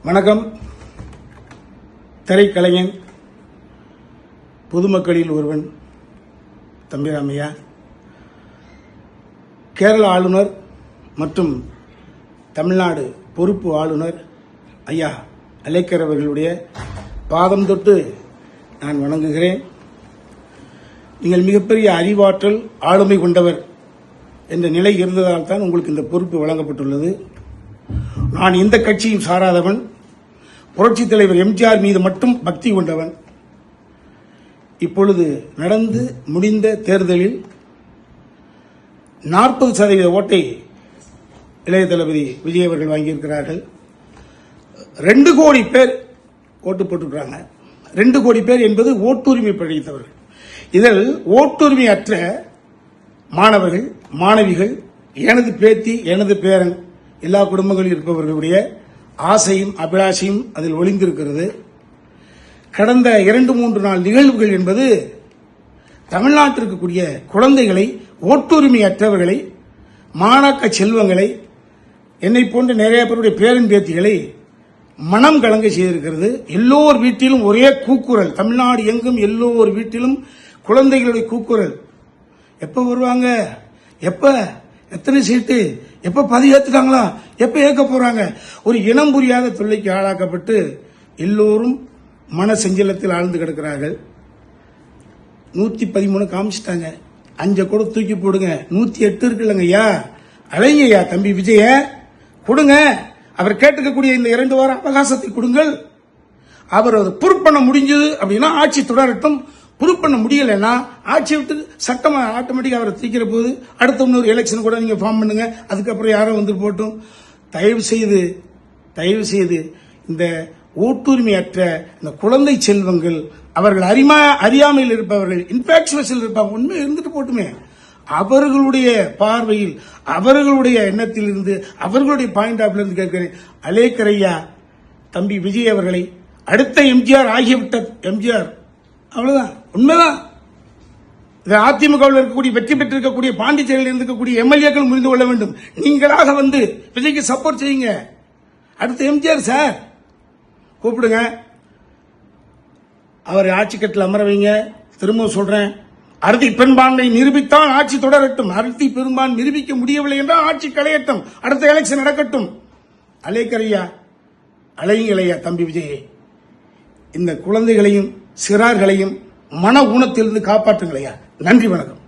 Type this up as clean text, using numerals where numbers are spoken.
வணக்கம். திரைக்கலைஞன், பொதுமக்களில் ஒருவன் தம்பிராமையா, கேரள ஆளுநர் மற்றும் தமிழ்நாடு பொறுப்பு ஆளுநர் ஐயா அலேக்கர் அவர்களுடைய பாதம் தொட்டு நான் வணங்குகிறேன். நீங்கள் மிகப்பெரிய அறிவாற்றல், ஆளுமை கொண்டவர் என்ற நிலை இருந்ததால் தான் உங்களுக்கு இந்த பொறுப்பு வழங்கப்பட்டுள்ளது. நான் எந்த கட்சியும் சாராதவன், புரட்சித் தலைவர் எம்ஜிஆர் மீது மட்டும் பக்தி கொண்டவன். இப்பொழுது நடந்து முடிந்த தேர்தலில் 40% ஓட்டை இளைய தளபதி விஜய் அவர்கள் வாங்கியிருக்கிறார்கள். 2 கோடி பேர் ஓட்டு போட்டுக்கிறாங்க. 2 கோடி பேர் என்பது ஓட்டுரிமை படைத்தவர்கள். இதில் ஓட்டுரிமை அற்ற மாணவர்கள், மாணவிகள், எனது பேத்தி, எனது பேரன், எல்லா குடும்பங்களில் இருப்பவர்களுடைய ஆசையும் அபிலாஷையும் அதில் ஒளிந்திருக்கிறது. கடந்த 2-3 நாள் நிகழ்வுகள் என்பது தமிழ்நாட்டில் இருக்கக்கூடிய குழந்தைகளை, ஓட்டுரிமை அற்றவர்களை, மாணாக்க செல்வங்களை, என்னை போன்ற நிறைய பேருடைய பேரன் பேத்திகளை மனம் கலங்க செய்திருக்கிறது. எல்லோர் வீட்டிலும் ஒரே கூக்குரல், தமிழ்நாடு எங்கும் எல்லோர் வீட்டிலும் குழந்தைகளுடைய கூக்குரல். எப்ப வருவாங்க, எப்ப, எத்தனை சீட்டு, எப்ப பதிவேற்றுட்டாங்களா, எப்ப ஏற்க போறாங்க, ஒரு இனம் புரியாத தொல்லைக்கு ஆளாக்கப்பட்டு எல்லோரும் மன செஞ்சலத்தில் ஆழ்ந்து கிடக்கிறார்கள். 113 காமிச்சிட்டாங்க, 5 கூட தூக்கி போடுங்க, 108 இருக்குல்லங்க ஐயா, அலைங்க ஐயா தம்பி விஜய கொடுங்க. அவர் கேட்டுக்கக்கூடிய இந்த 2 வார அவகாசத்தை கொடுங்கள். அவர் அதை ப்ரூவ் பண்ண முடிஞ்சது அப்படின்னா ஆட்சி தொடரட்டும். ப்ரூவ் பண்ண முடியலன்னா ஆட்சி விட்டு சட்டம் ஆட்டோமேட்டிக்கா அவரை தீக்கிற போது அடுத்த இன்னொரு எலெக்ஷன் கூட நீங்க ஃபார்ம் பண்ணுங்க. அதுக்கப்புறம் யாரும் வந்து போட்டும். தயவு செய்து இந்த ஓட்டுரிமையற்ற இந்த குழந்தை செல்வங்கள், அவர்கள் அறியாமையில் இருப்பவர்கள், இன்ஃபாக்சுவேஷன் இருப்பாங்க, உண்மை இருந்துட்டு போட்டுமே, அவர்களுடைய பார்வையில், அவர்களுடைய எண்ணத்தில் இருந்து, அவர்களுடைய பாயிண்ட் ஆஃப் இருந்து கேட்கிறேன். அலேக்கர் ஐயா தம்பி விஜய் அவர்களை அடுத்த எம்ஜிஆர் ஆகியவிட்ட எம்ஜிஆர், அவ்வளவுதான், உண்மைதான். அதிமுகவில் இருக்கக்கூடிய வெற்றி பெற்றிருக்கக்கூடிய பாண்டிச்சேரியில் இருக்கக்கூடிய எம்எல்ஏக்கள் புரிந்து கொள்ள வேண்டும். நீங்களாக வந்து விஜய்க்கு சப்போர்ட் செய்யுங்க. அடுத்த எம்ஜிஆர் சார் கூப்பிடுங்க, அவர் ஆட்சி கட்டில் அமர வைங்க. திரும்ப சொல்றேன், அறுதி பெரும்பான்மை நிரூபித்தால் ஆட்சி தொடரட்டும். அறுதி பெரும்பான்மை நிரூபிக்க முடியவில்லை என்றால் ஆட்சி களையட்டும், அடுத்த எலெக்ஷன் நடக்கட்டும். அலேக்கர் ஐயா, அலையுங்கள் ஐயா தம்பி விஜயை, இந்த குழந்தைகளையும் சிறார்களையும் மன ஊனத்திலிருந்து காப்பாற்றுங்கள் ஐயா. நன்றி, வணக்கம்.